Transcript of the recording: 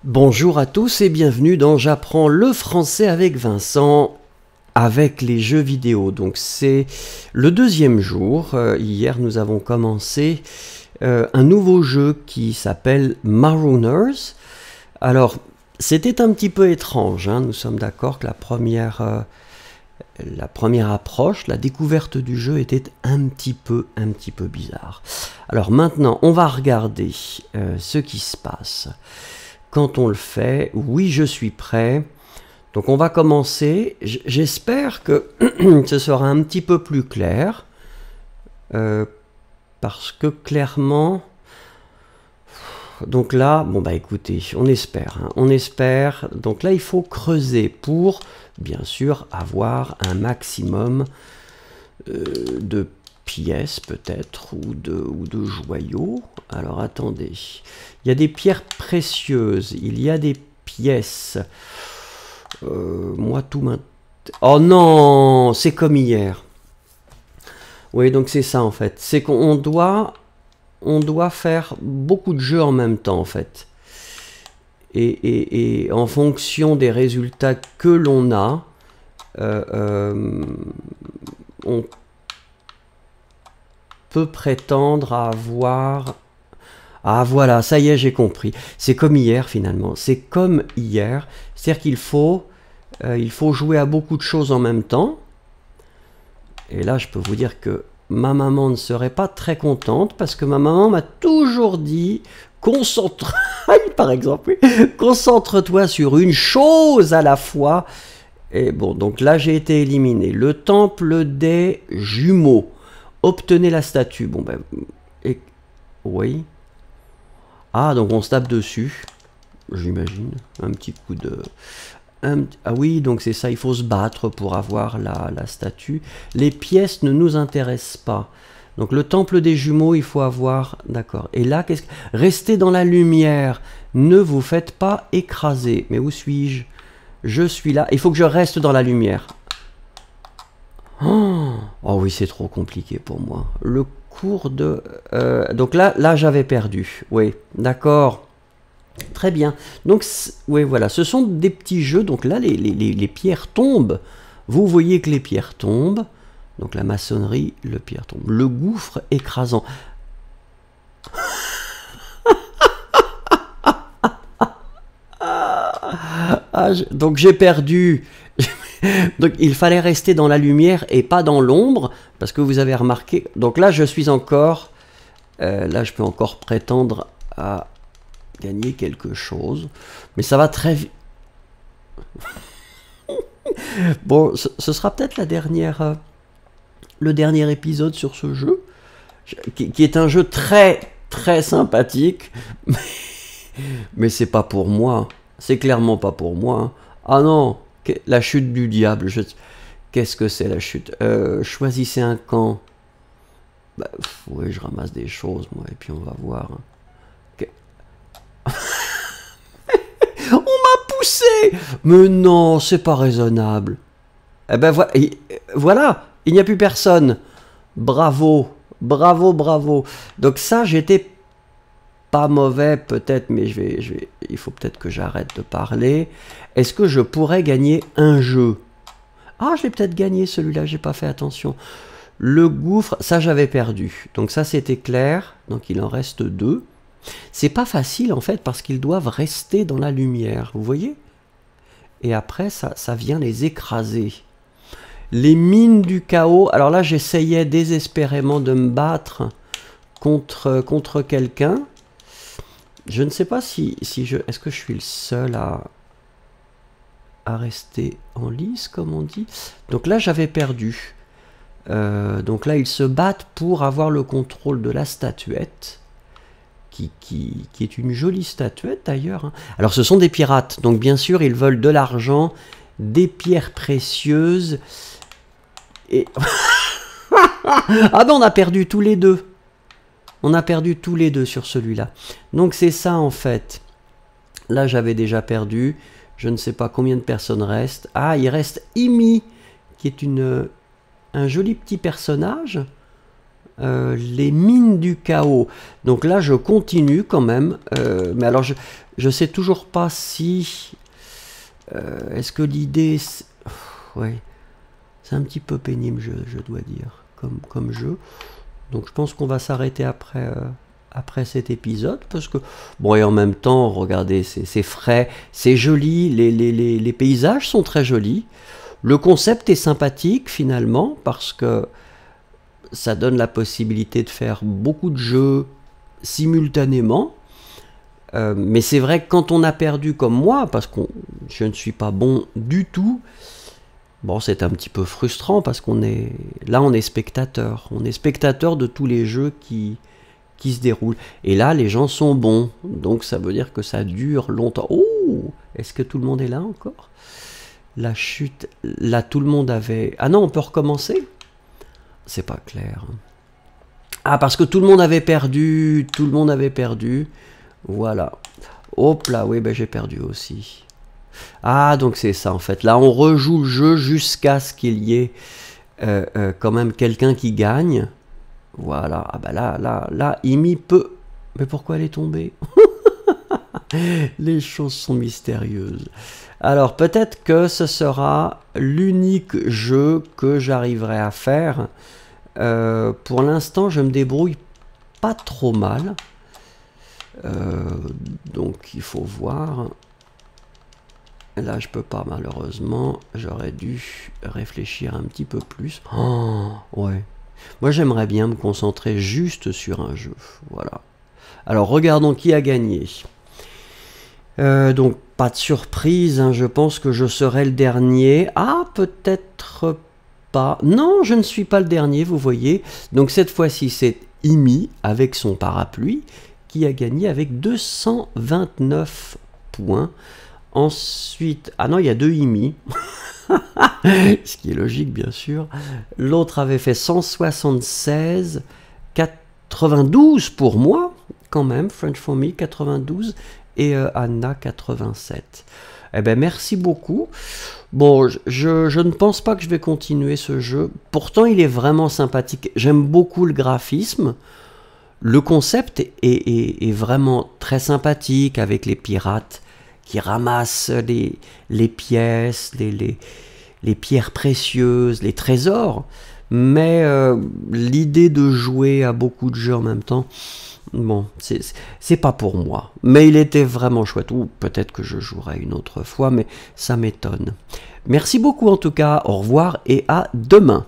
Bonjour à tous et bienvenue dans J'apprends le français avec Vincent avec les jeux vidéo. Donc c'est le deuxième jour. Hier nous avons commencé un nouveau jeu qui s'appelle Marooners. Alors c'était un petit peu étrange, hein. Nous sommes d'accord que la première approche, la découverte du jeu était un petit peu bizarre. Alors maintenant on va regarder ce qui se passe. Quand on le fait, oui, je suis prêt. Donc on va commencer. J'espère que ce sera un petit peu plus clair. Parce que clairement... Donc là, bon bah écoutez, on espère. Hein, on espère. Donc là, il faut creuser pour, bien sûr, avoir un maximum de pièces peut-être ou de joyaux. Alors attendez, il y a des pierres précieuses, il y a des pièces. Moi tout maintenant. Oh non, c'est comme hier. Oui, donc c'est ça en fait. C'est qu'on doit faire beaucoup de jeux en même temps en fait. Et en fonction des résultats que l'on a, on peut prétendre à avoir... Ah voilà, ça y est, j'ai compris. C'est comme hier finalement. C'est comme hier. C'est-à-dire qu'il faut jouer à beaucoup de choses en même temps. Et là, je peux vous dire que ma maman ne serait pas très contente parce que ma maman m'a toujours dit concentre, par exemple, concentre-toi sur une chose à la fois. Et bon, donc là, j'ai été éliminé. Le temple des jumeaux. Obtenez la statue. Bon ben, oui. Ah, donc on se tape dessus, j'imagine. Un petit coup de... ah oui, donc c'est ça, il faut se battre pour avoir la statue. Les pièces ne nous intéressent pas. Donc le temple des jumeaux, il faut avoir... D'accord. Et là, qu'est-ce que... Restez dans la lumière. Ne vous faites pas écraser. Mais où suis-je? Je suis là. Il faut que je reste dans la lumière. Oh oui, c'est trop compliqué pour moi. Le cours de... donc là j'avais perdu. Oui, d'accord. Très bien. Donc, oui, voilà. Ce sont des petits jeux. Donc là, les pierres tombent. Vous voyez que les pierres tombent. Donc la maçonnerie, le pierre tombe. Le gouffre écrasant. Donc j'ai perdu. Donc il fallait rester dans la lumière et pas dans l'ombre, parce que vous avez remarqué. Donc là je suis encore, là je peux encore prétendre à gagner quelque chose, mais ça va très vite. Bon, ce sera peut-être la dernière, le dernier épisode sur ce jeu, qui est un jeu très sympathique, mais c'est pas pour moi. C'est clairement pas pour moi. Ah non. La chute du diable. Qu'est-ce que c'est la chute? Choisissez un camp. Bah, oui, je ramasse des choses, moi, et puis on va voir. On m'a poussé! Mais non, c'est pas raisonnable. Eh ben voilà, il n'y a plus personne. Bravo, bravo, bravo. Donc ça, j'étais pas mauvais peut-être, mais il faut peut-être que j'arrête de parler. Est-ce que je pourrais gagner un jeu? Ah, je l'ai peut-être gagné celui-là, j'ai pas fait attention. Le gouffre, ça j'avais perdu. Donc ça c'était clair, donc il en reste 2. C'est pas facile en fait parce qu'ils doivent rester dans la lumière, vous voyez? Et après ça vient les écraser. Les mines du chaos, alors là j'essayais désespérément de me battre contre quelqu'un. Je ne sais pas si je... Est-ce que je suis le seul à rester en lice, comme on dit? Donc là, j'avais perdu. Donc là, ils se battent pour avoir le contrôle de la statuette, qui est une jolie statuette d'ailleurs. Hein. Alors, ce sont des pirates. Donc, bien sûr, ils veulent de l'argent, des pierres précieuses. Et... ah ben, on a perdu tous les deux. On a perdu tous les deux sur celui-là. Donc c'est ça en fait. Là j'avais déjà perdu. Je ne sais pas combien de personnes restent. Ah, il reste Imi, qui est un joli petit personnage. les mines du chaos. Donc là, je continue quand même. Mais alors, je sais toujours pas si... est-ce que l'idée... Ouais, c'est un petit peu pénible, je dois dire, comme jeu. Donc je pense qu'on va s'arrêter après cet épisode, parce que, bon, et en même temps, regardez, c'est frais, c'est joli, les paysages sont très jolis. Le concept est sympathique, finalement, parce que ça donne la possibilité de faire beaucoup de jeux simultanément. Mais c'est vrai que quand on a perdu comme moi, parce que je ne suis pas bon du tout, bon, c'est un petit peu frustrant parce qu'on est là, on est spectateur. On est spectateur de tous les jeux qui se déroulent. Et là, les gens sont bons. Donc ça veut dire que ça dure longtemps. Oh, est-ce que tout le monde est là encore? La chute, là, tout le monde avait... Ah non, on peut recommencer? C'est pas clair. Ah, parce que tout le monde avait perdu. Tout le monde avait perdu. Voilà. Hop là, oui, ben j'ai perdu aussi. Ah, donc c'est ça en fait. Là, on rejoue le jeu jusqu'à ce qu'il y ait quand même quelqu'un qui gagne. Voilà. Ah bah là, Imi peut... Mais pourquoi elle est tombée? Les choses sont mystérieuses. Alors, peut-être que ce sera l'unique jeu que j'arriverai à faire. Pour l'instant, je me débrouille pas trop mal. Donc, il faut voir... Là, je peux pas, malheureusement. J'aurais dû réfléchir un petit peu plus. Oh, ouais. Moi, j'aimerais bien me concentrer juste sur un jeu. Voilà. Alors, regardons qui a gagné. Donc, pas de surprise. Hein, je pense que je serai le dernier. Ah, peut-être pas. Non, je ne suis pas le dernier, vous voyez. Donc, cette fois-ci, c'est Imi, avec son parapluie, qui a gagné avec 229 points. Ensuite, ah non, il y a deux Imi, ce qui est logique bien sûr. L'autre avait fait 176, 92 pour moi, quand même, French for Me 92 et Anna 87. Eh ben merci beaucoup. Bon, je ne pense pas que je vais continuer ce jeu. Pourtant, il est vraiment sympathique. J'aime beaucoup le graphisme. Le concept est vraiment très sympathique avec les pirates qui ramassent les pièces, les pierres précieuses, les trésors. Mais l'idée de jouer à beaucoup de jeux en même temps, bon, c'est pas pour moi. Mais il était vraiment chouette. Ou peut-être que je jouerai une autre fois, mais ça m'étonne. Merci beaucoup en tout cas. Au revoir et à demain.